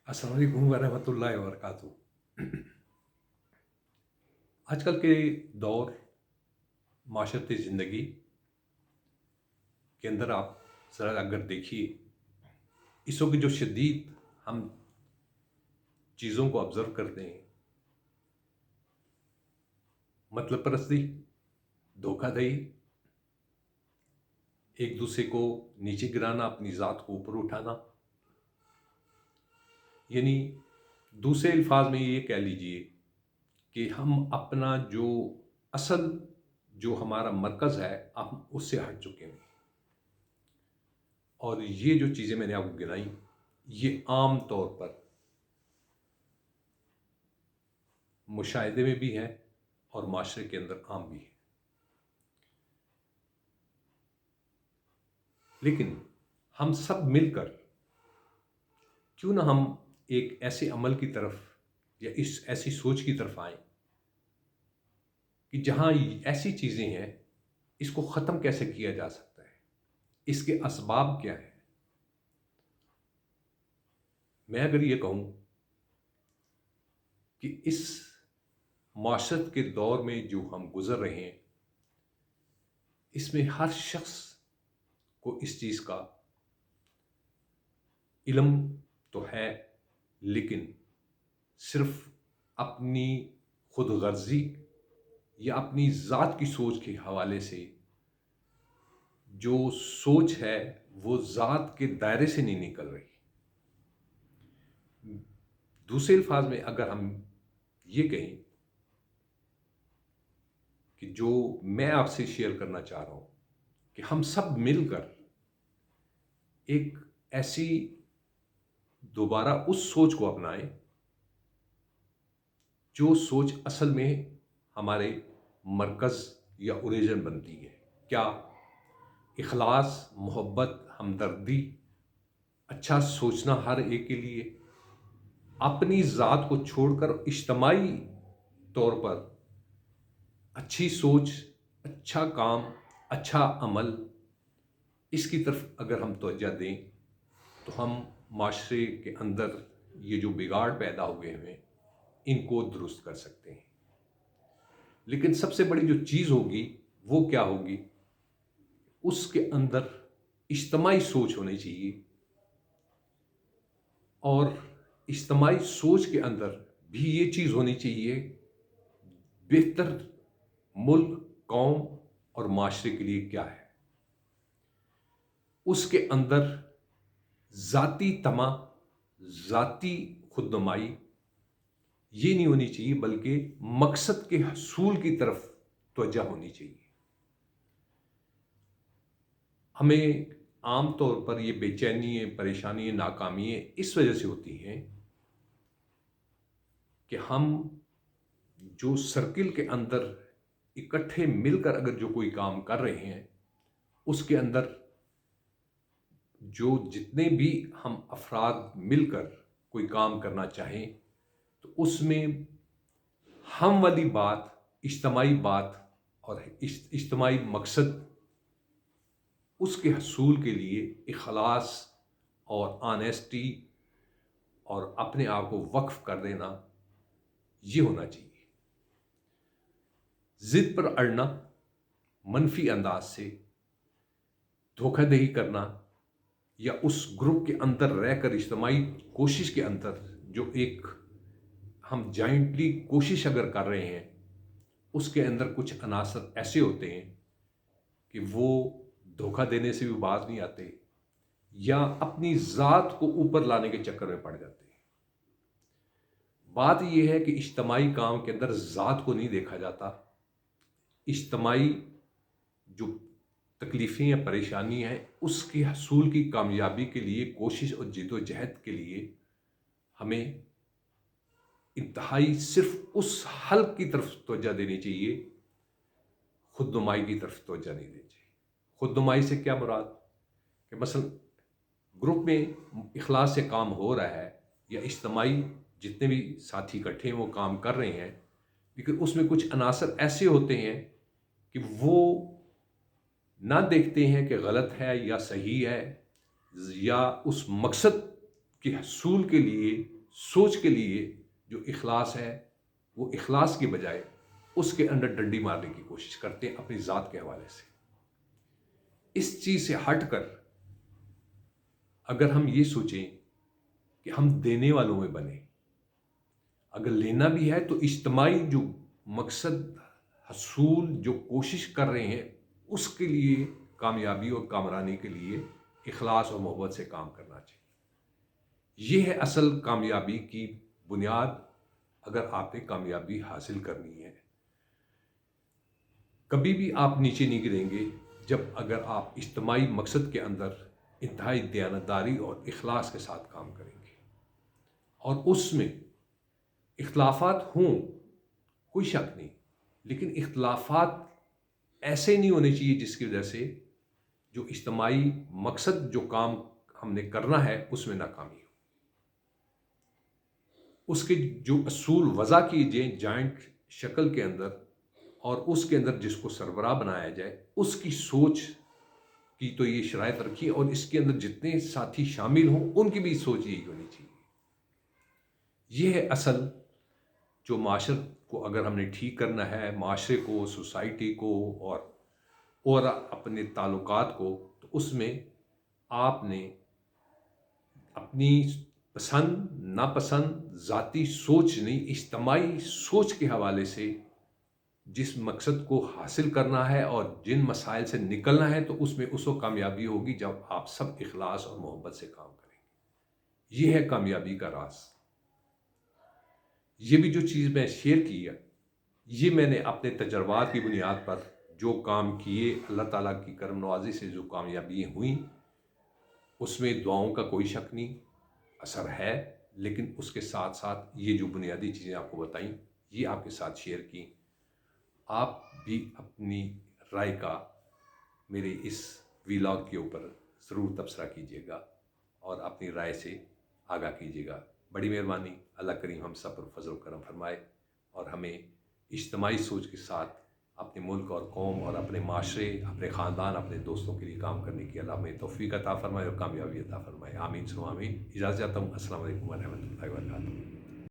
अस्सलाम वालेकुम वरहमतुल्लाहि वबरकातुहू। आजकल के दौर माशरती ज़िंदगी के अंदर आप ज़रा अगर देखिए, इस वक्त जो शदीद हम चीज़ों को ऑब्ज़र्व करते हैं, मतलब परस्ती, धोखाधड़ी, एक दूसरे को नीचे गिराना, अपनी ज़ात को ऊपर उठाना, यानी दूसरे अल्फाज में ये कह लीजिए कि हम अपना जो असल जो हमारा मरकज़ है, हम उससे हट चुके हैं। और ये जो चीज़ें मैंने आपको गिनाई, ये आम तौर पर मुशाहिदे में भी हैं और माशरे के अंदर आम भी है। लेकिन हम सब मिलकर क्यों ना हम एक ऐसे अमल की तरफ या इस ऐसी सोच की तरफ आए कि जहां ऐसी चीज़ें हैं, इसको ख़त्म कैसे किया जा सकता है, इसके असबाब क्या हैं। मैं अगर ये कहूँ कि इस माशरत के दौर में जो हम गुज़र रहे हैं, इसमें हर शख्स को इस चीज़ का इल्म तो है, लेकिन सिर्फ अपनी खुदगर्जी या अपनी ज़ात की सोच के हवाले से जो सोच है वो ज़ात के दायरे से नहीं निकल रही। दूसरे अल्फाज में अगर हम ये कहें कि जो मैं आपसे शेयर करना चाह रहा हूँ कि हम सब मिलकर एक ऐसी दोबारा उस सोच को अपनाएं जो सोच असल में हमारे मरकज़ या ओरिजिन बनती है। क्या इखलास, मोहब्बत, हमदर्दी, अच्छा सोचना हर एक के लिए, अपनी ज़ात को छोड़कर इज्तमाई तौर पर अच्छी सोच, अच्छा काम, अच्छा अमल, इसकी तरफ अगर हम तवज्जो दें तो हम माशरे के अंदर ये जो बिगाड़ पैदा हुए हैं इनको दुरुस्त कर सकते हैं। लेकिन सबसे बड़ी जो चीज़ होगी वो क्या होगी, उसके अंदर इज्तमाई सोच होनी चाहिए। और इज्तमाई सोच के अंदर भी ये चीज़ होनी चाहिए, बेहतर मुल्क, कौम और माशरे के लिए क्या है। उसके अंदर ज़ाती तमा, ज़ाती खुदनुमाई ये नहीं होनी चाहिए, बल्कि मकसद के हसूल की तरफ तवज्जो होनी चाहिए। हमें आम तौर पर ये बेचैनी, परेशानी, नाकामी इस वजह से होती हैं कि हम जो सर्किल के अंदर इकट्ठे मिलकर अगर जो कोई काम कर रहे हैं, उसके अंदर जो जितने भी हम अफराद मिलकर कोई काम करना चाहें, तो उसमें हम वाली बात, इज्तमाई बात और इज्तमाई मकसद, उसके हसूल के लिए इखलास और ऑनेस्टी और अपने आप को वक्फ कर देना, ये होना चाहिए। जिद पर अड़ना, मनफी अंदाज से धोखाधड़ी करना या उस ग्रुप के अंदर रहकर इज्तमाई कोशिश के अंदर जो एक हम जॉइंटली कोशिश अगर कर रहे हैं, उसके अंदर कुछ अनासर ऐसे होते हैं कि वो धोखा देने से भी बाज नहीं आते या अपनी ज़ात को ऊपर लाने के चक्कर में पड़ जाते हैं। बात यह है कि इज्तमाई काम के अंदर ज़ात को नहीं देखा जाता। इज्तमाई जो तकलीफ़ें या परेशानी हैं, उसके हसूल की कामयाबी के लिए कोशिश और जिद्दोजहद के लिए हमें इंतहाई सिर्फ उस हल की तरफ तवज्जो देनी चाहिए, खुदनुमाई की तरफ तवज्जो नहीं देनी चाहिए। खुदनुमाई से क्या मुराद कि मसलन ग्रुप में इखलास से काम हो रहा है या इज्तमाई जितने भी साथी इकट्ठे हैं वो काम कर रहे हैं, लेकिन उसमें कुछ अनासर ऐसे होते हैं कि वो ना देखते हैं कि गलत है या सही है, या उस मकसद के हसूल के लिए سوچ کے لیے جو اخلاص ہے وہ اخلاص کی بجائے اس کے اندر ڈنڈی مارنے کی کوشش کرتے ہیں اپنی ذات کے حوالے سے۔ اس چیز سے ہٹ کر اگر ہم یہ سوچیں کہ ہم دینے والوں میں بنیں، اگر لینا بھی ہے تو اجتماعی جو مقصد حصول جو کوشش کر رہے ہیں اس کے لیے کامیابی اور کامرانی کے لیے اخلاص اور محبت سے کام کرنا چاہیے۔ یہ ہے اصل کامیابی کی بنیاد اگر آپ نے کامیابی حاصل کرنی ہے۔ کبھی بھی آپ نیچے نہیں گریں گے جب اگر آپ اجتماعی مقصد کے اندر انتہائی دیانتداری اور اخلاص کے ساتھ کام کریں گے، اور اس میں اختلافات ہوں کوئی شک نہیں، لیکن اختلافات ایسے نہیں ہونے چاہیے جس کی وجہ سے جو اجتماعی مقصد جو کام ہم نے کرنا ہے اس میں ناکامی ہو۔ اس کے جو اصول وضع کیجئے جوائنٹ شکل کے اندر، اور اس کے اندر جس کو سربراہ بنایا جائے اس کی سوچ کی تو یہ شرائط رکھی، اور اس کے اندر جتنے ساتھی شامل ہوں ان کی بھی سوچ یہی ہونی چاہیے۔ یہ ہے اصل جو معاشرت کو اگر ہم نے ٹھیک کرنا ہے، معاشرے کو، سوسائٹی کو اور اپنے تعلقات کو، تو اس میں آپ نے اپنی پسند ناپسند ذاتی سوچ نہیں، اجتماعی سوچ کے حوالے سے جس مقصد کو حاصل کرنا ہے اور جن مسائل سے نکلنا ہے، تو اس میں اس وقت کامیابی ہوگی جب آپ سب اخلاص اور محبت سے کام کریں گے۔ یہ ہے کامیابی کا راز۔ یہ بھی جو چیز میں شیئر کی ہے، یہ میں نے اپنے تجربات کی بنیاد پر جو کام کیے، اللہ تعالیٰ کی کرم نوازی سے جو کامیابی ہوئیں، اس میں دعاؤں کا کوئی شک نہیں، اثر ہے، لیکن اس کے ساتھ ساتھ یہ جو بنیادی چیزیں آپ کو بتائیں یہ آپ کے ساتھ شیئر کی۔ آپ بھی اپنی رائے کا میرے اس ویلاگ کے اوپر ضرور تبصرہ کیجیے گا اور اپنی رائے سے آگاہ کیجیے گا۔ بڑی مہربانی، اللہ کریم ہم سب پر فضل و کرم فرمائے اور ہمیں اجتماعی سوچ کے ساتھ اپنے ملک اور قوم اور اپنے معاشرے، اپنے خاندان، اپنے دوستوں کے لیے کام کرنے کی اللہ ہمیں توفیق عطا فرمائے اور کامیابی عطا فرمائے۔ آمین ثم آمین۔ اجازت چاہتا ہوں۔ السلام علیکم ورحمۃ اللہ وبرکاتہ۔